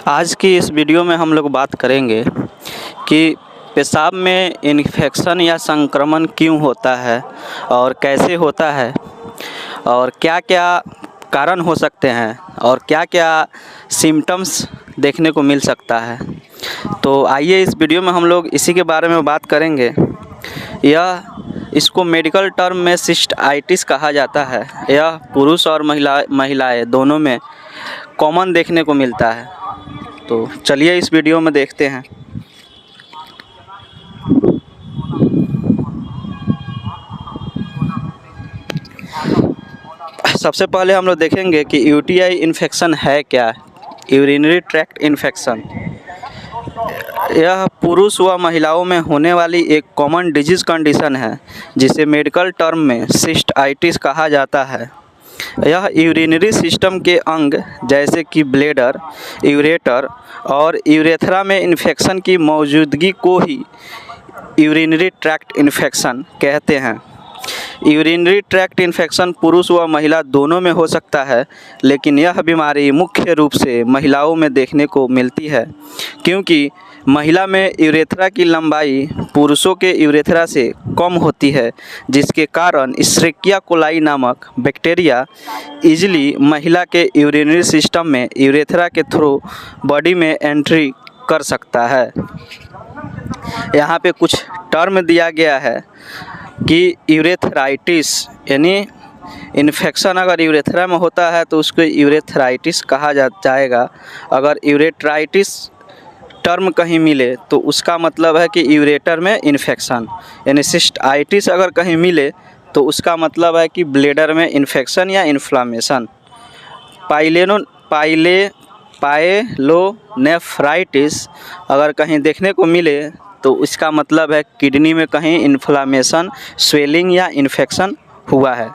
आज की इस वीडियो में हम लोग बात करेंगे कि पेशाब में इन्फेक्शन या संक्रमण क्यों होता है और कैसे होता है और क्या क्या कारण हो सकते हैं और क्या क्या सिम्टम्स देखने को मिल सकता है। तो आइए इस वीडियो में हम लोग इसी के बारे में बात करेंगे। इसको मेडिकल टर्म में सिस्टाइटिस कहा जाता है। यह पुरुष और महिलाएं दोनों में कॉमन देखने को मिलता है। तो चलिए इस वीडियो में देखते हैं। सबसे पहले हम लोग देखेंगे कि यूटीआई इन्फेक्शन है क्या। यूरिनरी ट्रैक्ट इन्फेक्शन यह पुरुष व महिलाओं में होने वाली एक कॉमन डिजीज़ कंडीशन है जिसे मेडिकल टर्म में सिस्टाइटिस कहा जाता है। यह यूरिनरी सिस्टम के अंग जैसे कि ब्लैडर, यूरेटर और यूरेथ्रा में इन्फेक्शन की मौजूदगी को ही यूरिनरी ट्रैक्ट इन्फेक्शन कहते हैं। यूरिनरी ट्रैक्ट इन्फेक्शन पुरुष व महिला दोनों में हो सकता है, लेकिन यह बीमारी मुख्य रूप से महिलाओं में देखने को मिलती है क्योंकि महिला में यूरेथ्रा की लंबाई पुरुषों के यूरेथ्रा से कम होती है, जिसके कारण इश्चेरिकिया कोलाई नामक बैक्टीरिया इजीली महिला के यूरिनरी सिस्टम में यूरेथ्रा के थ्रू बॉडी में एंट्री कर सकता है। यहाँ पे कुछ टर्म दिया गया है कि यूरेथ्राइटिस यानी इन्फेक्शन अगर यूरेथ्रा में होता है तो उसको यूरेथ्राइटिस कहा जाएगा। अगर यूरेट्राइटिस टर्म कहीं मिले तो उसका मतलब है कि यूरेटर में इन्फेक्शन, यानी सिस्टाइटिस अगर कहीं मिले तो उसका मतलब है कि ब्लैडर में इन्फेक्शन या इन्फ्लामेशन। पाइलोनेफ्राइटिस अगर कहीं देखने को मिले तो इसका मतलब है किडनी में कहीं इन्फ्लामेशन, स्वेलिंग या इन्फेक्शन हुआ है।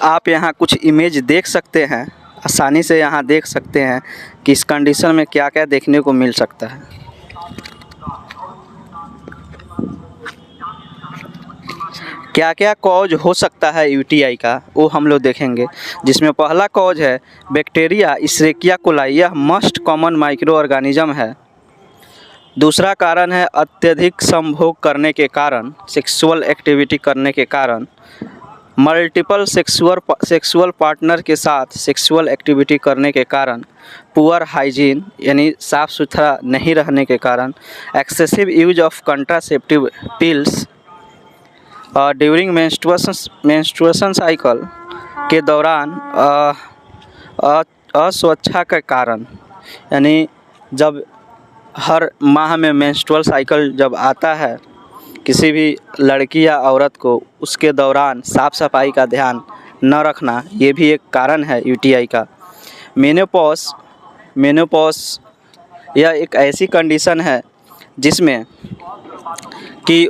आप यहाँ कुछ इमेज देख सकते हैं, आसानी से यहाँ देख सकते हैं कि इस कंडीशन में क्या क्या देखने को मिल सकता है। क्या क्या कॉज हो सकता है यूटीआई का वो हम लोग देखेंगे, जिसमें पहला कॉज है बैक्टीरिया इश्चेरिकिया कोलाई। यह मोस्ट कॉमन माइक्रो ऑर्गेनिज्म है। दूसरा कारण है अत्यधिक संभोग करने के कारण, सेक्सुअल एक्टिविटी करने के कारण, मल्टीपल सेक्सुअल पार्टनर के साथ सेक्सुअल एक्टिविटी करने के कारण, पुअर हाइजीन यानी साफ़ सुथरा नहीं रहने के कारण, excessive use of contraceptive pills during menstruation cycle के दौरान, अस्वच्छता के कारण, यानी जब हर माह में मेंस्ट्रुअल साइकिल जब आता है किसी भी लड़की या औरत को, उसके दौरान साफ़ सफाई का ध्यान न रखना, ये भी एक कारण है यूटीआई का। मेनोपॉज यह एक ऐसी कंडीशन है जिसमें कि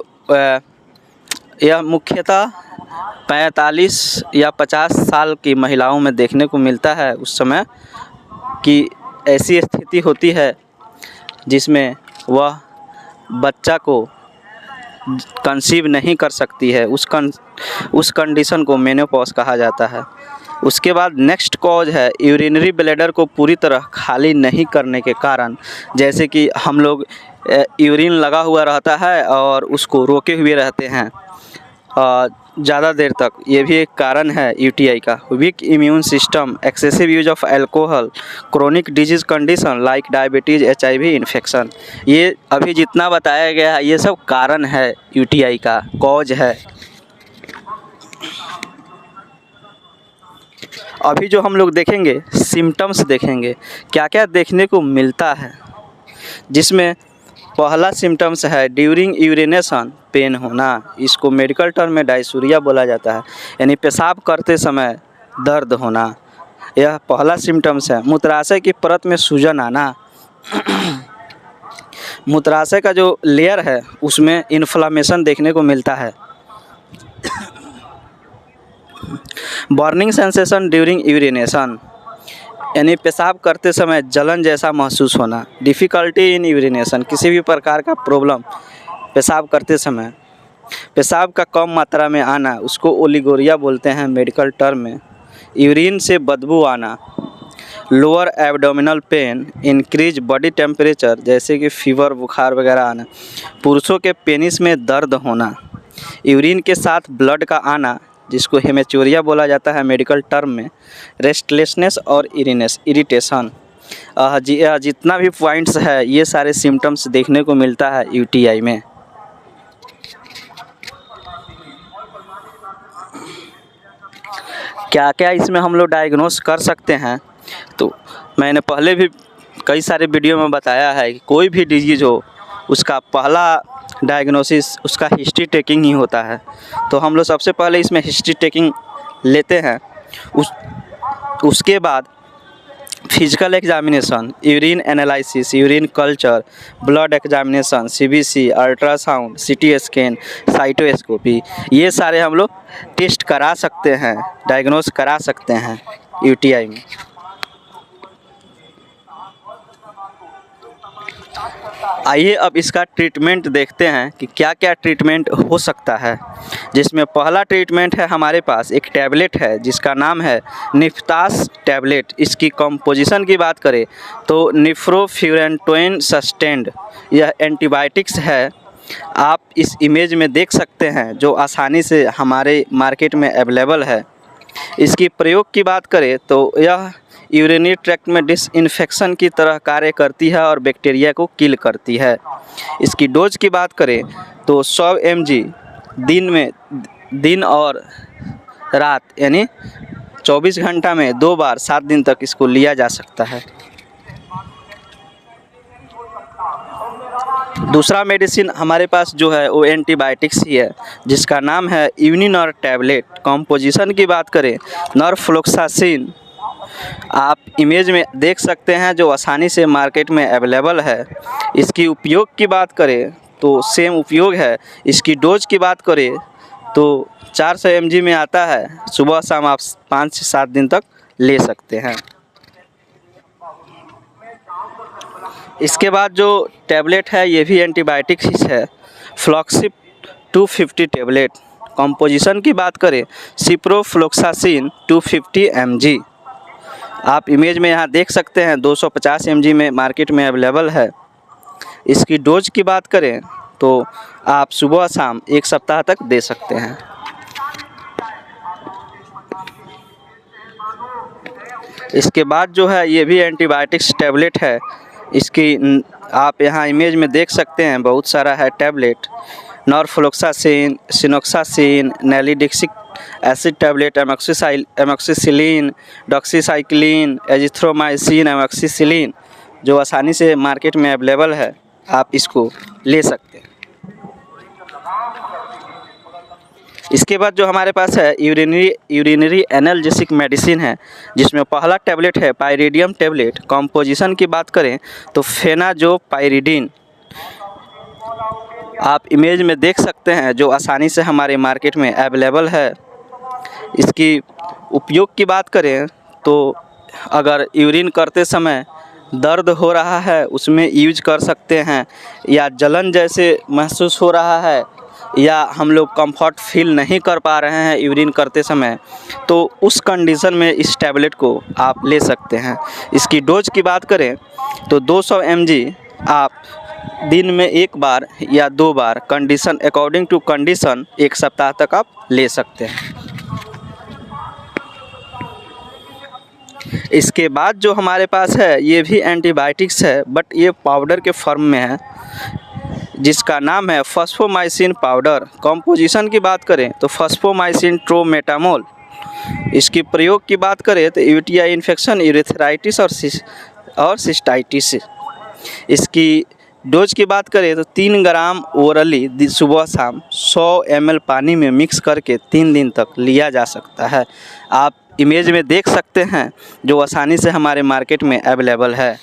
यह मुख्यतः 45 या 50 साल की महिलाओं में देखने को मिलता है। उस समय की ऐसी स्थिति होती है जिसमें वह बच्चा को कंसीव नहीं कर सकती है। उस कंडीशन को मेनोपॉज कहा जाता है। उसके बाद नेक्स्ट कॉज है यूरिनरी ब्लैडर को पूरी तरह खाली नहीं करने के कारण, जैसे कि हम लोग यूरिन लगा हुआ रहता है और उसको रोके हुए रहते हैं ज़्यादा देर तक, ये भी एक कारण है यूटीआई का। Week immune system, excessive use of alcohol, chronic disease condition like diabetes, HIV infection, ये अभी जितना बताया गया है ये सब कारण है यूटीआई का, कॉज है। अभी जो हम लोग देखेंगे सिम्टम्स देखेंगे क्या क्या देखने को मिलता है, जिसमें पहला सिम्टम्स है ड्यूरिंग यूरिनेशन पेन होना। इसको मेडिकल टर्म में डायसूरिया बोला जाता है, यानी पेशाब करते समय दर्द होना, यह पहला सिम्टम्स है। मूत्राशय की परत में सूजन आना, मूत्राशय का जो लेयर है उसमें इन्फ्लामेशन देखने को मिलता है। बर्निंग सेंसेशन ड्यूरिंग यूरिनेशन, यानी पेशाब करते समय जलन जैसा महसूस होना। डिफ़िकल्टी इन यूरिनेशन, किसी भी प्रकार का प्रॉब्लम पेशाब करते समय पेशाब का कम मात्रा में आना, उसको ओलिगोरिया बोलते हैं मेडिकल टर्म में। यूरिन से बदबू आना, lower abdominal pain, increase body temperature जैसे कि फीवर बुखार वगैरह आना, पुरुषों के पेनिस में दर्द होना, यूरिन के साथ ब्लड का आना जिसको हेमेचूरिया बोला जाता है मेडिकल टर्म में, रेस्टलेसनेस और इरिटेशन। जितना भी पॉइंट्स है ये सारे सिम्टम्स देखने को मिलता है यूटीआई में। क्या क्या इसमें हम लोग डायग्नोस कर सकते हैं, तो मैंने पहले भी कई सारे वीडियो में बताया है कि कोई भी डिजीज़ हो उसका पहला डायग्नोसिस उसका हिस्ट्री टेकिंग ही होता है। तो हम लोग सबसे पहले इसमें हिस्ट्री टेकिंग लेते हैं, उसके बाद physical examination, urine analysis, urine culture, blood examination, CBC, ultrasound, CT scan, cystoscopy, ये सारे हम लोग टेस्ट करा सकते हैं, डायग्नोस करा सकते हैं यूटीआई में। आइए अब इसका ट्रीटमेंट देखते हैं कि क्या क्या ट्रीटमेंट हो सकता है। जिसमें पहला ट्रीटमेंट है हमारे पास एक टैबलेट है जिसका नाम है निफ्तास टैबलेट। इसकी कंपोजिशन की बात करें तो निफ्रोफ्यूरेंटोइन सस्टेंड, यह एंटीबायोटिक्स है। आप इस इमेज में देख सकते हैं जो आसानी से हमारे मार्केट में अवेलेबल है। इसकी प्रयोग की बात करें तो यह यूरिनरी ट्रैक्ट में डिसइंफेक्शन की तरह कार्य करती है और बैक्टीरिया को किल करती है। इसकी डोज की बात करें तो 100 mg दिन और रात यानी 24 घंटा में 2 बार 7 दिन तक इसको लिया जा सकता है। दूसरा मेडिसिन हमारे पास जो है वो एंटीबायोटिक्स ही है जिसका नाम है यूनिनर टैबलेट। कंपोजिशन की बात करें नॉरफ्लोक्सासिन, आप इमेज में देख सकते हैं जो आसानी से मार्केट में अवेलेबल है। इसकी उपयोग की बात करें तो सेम उपयोग है। इसकी डोज की बात करें तो 400 mg में आता है, सुबह शाम आप 5 से 7 दिन तक ले सकते हैं। इसके बाद जो टैबलेट है ये भी एंटीबायोटिक्स ही है, फ्लॉक्सिप 250 टैबलेट। कंपोजिशन की बात करें सिप्रोफ्लोक्सासिन 250 mg, आप इमेज में यहाँ देख सकते हैं 250 mg में मार्केट में अवेलेबल है। इसकी डोज की बात करें तो आप सुबह शाम 1 सप्ताह तक दे सकते हैं। इसके बाद जो है ये भी एंटीबायोटिक्स टैबलेट है। इसकी आप यहाँ इमेज में देख सकते हैं बहुत सारा है tablet, norfloxacin, cinoxacin, nalidixic acid tablet, amoxicillin, doxycycline, azithromycin, amoxicillin, जो आसानी से मार्केट में अवेलेबल है, आप इसको ले सकते हैं। इसके बाद जो हमारे पास है यूरिनरी एनाल्जेसिक मेडिसिन है जिसमें पहला टैबलेट है पायरिडियम टैबलेट। कंपोजिशन की बात करें तो फेनाजोपायरिडिन, आप इमेज में देख सकते हैं जो आसानी से हमारे मार्केट में अवेलेबल है। इसकी उपयोग की बात करें तो अगर यूरिन करते समय दर्द हो रहा है उसमें यूज कर सकते हैं, या जलन जैसे महसूस हो रहा है, या हम लोग कंफर्ट फील नहीं कर पा रहे हैं यूरिन करते समय, तो उस कंडीशन में इस टैबलेट को आप ले सकते हैं। इसकी डोज की बात करें तो 200 mg आप दिन में 1 बार या 2 बार कंडीशन अकॉर्डिंग टू कंडीशन 1 सप्ताह तक आप ले सकते हैं। इसके बाद जो हमारे पास है ये भी एंटीबायोटिक्स है बट ये पाउडर के फॉर्म में है जिसका नाम है फॉस्फोमाइसिन पाउडर। कंपोजिशन की बात करें तो फॉस्फोमाइसिन ट्रोमेटामोल। इसकी प्रयोग की बात करें तो यूटीआई इन्फेक्शन, यूरेथ्राइटिस और सिस्टाइटिस। इसकी डोज की बात करें तो 3 ग्राम ओरली सुबह शाम 100 ml पानी में मिक्स करके 3 दिन तक लिया जा सकता है। आप इमेज में देख सकते हैं जो आसानी से हमारे मार्केट में अवेलेबल है।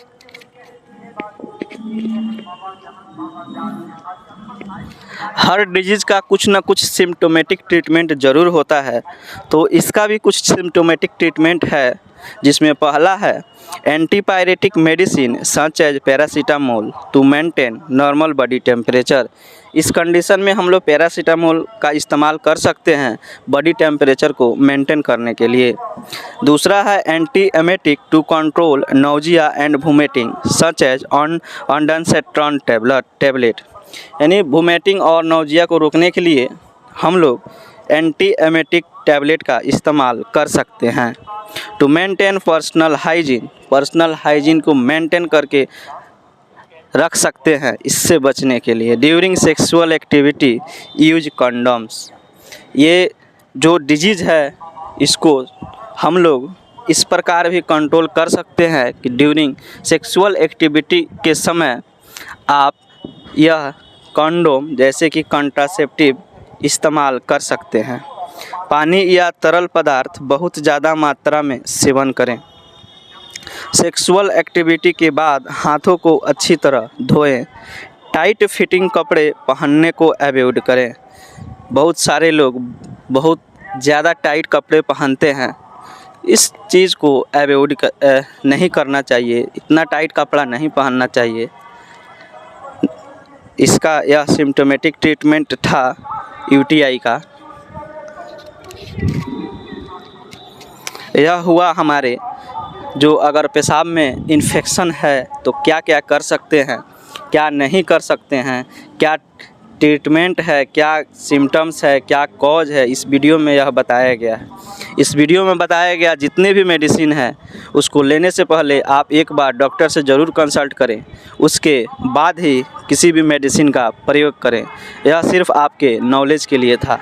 हर डिजीज़ का कुछ ना कुछ सिम्टोमेटिक ट्रीटमेंट ज़रूर होता है, तो इसका भी कुछ सिम्टोमेटिक ट्रीटमेंट है जिसमें पहला है antipyretic medicine such as paracetamol to maintain normal body temperature. इस कंडीशन में हम लोग पैरासीटामोल का इस्तेमाल कर सकते हैं बॉडी टेम्परेचर को मेंटेन करने के लिए। दूसरा है anti emetic to control nausea and vomiting such as ondansetron tablet, यानी वोमिटिंग और नौजिया को रोकने के लिए हम लोग एंटी एमेटिक टैबलेट का इस्तेमाल कर सकते हैं। टू मेंटेन पर्सनल हाइजीन को मेंटेन करके रख सकते हैं इससे बचने के लिए। During sexual activity use condoms, ये जो डिजीज़ है इसको हम लोग इस प्रकार भी कंट्रोल कर सकते हैं कि ड्यूरिंग सेक्सुअल एक्टिविटी के समय आप यह कंडोम जैसे कि कंट्रासेप्टिव इस्तेमाल कर सकते हैं। पानी या तरल पदार्थ बहुत ज़्यादा मात्रा में सेवन करें। सेक्सुअल एक्टिविटी के बाद हाथों को अच्छी तरह धोएं। टाइट फिटिंग कपड़े पहनने को अवॉइड करें। बहुत सारे लोग बहुत ज़्यादा टाइट कपड़े पहनते हैं, इस चीज़ को अवॉइड नहीं करना चाहिए, इतना टाइट कपड़ा नहीं पहनना चाहिए। इसका यह सिम्टोमेटिक ट्रीटमेंट था यूटीआई का। यह हुआ हमारे जो अगर पेशाब में इन्फेक्शन है तो क्या क्या कर सकते हैं, क्या नहीं कर सकते हैं, क्या ट्रीटमेंट है, क्या सिम्टम्स है, क्या कॉज है, इस वीडियो में यह बताया गया है। इस वीडियो में बताया गया जितने भी मेडिसिन है उसको लेने से पहले आप एक बार डॉक्टर से ज़रूर कंसल्ट करें, उसके बाद ही किसी भी मेडिसिन का प्रयोग करें। यह सिर्फ आपके नॉलेज के लिए था।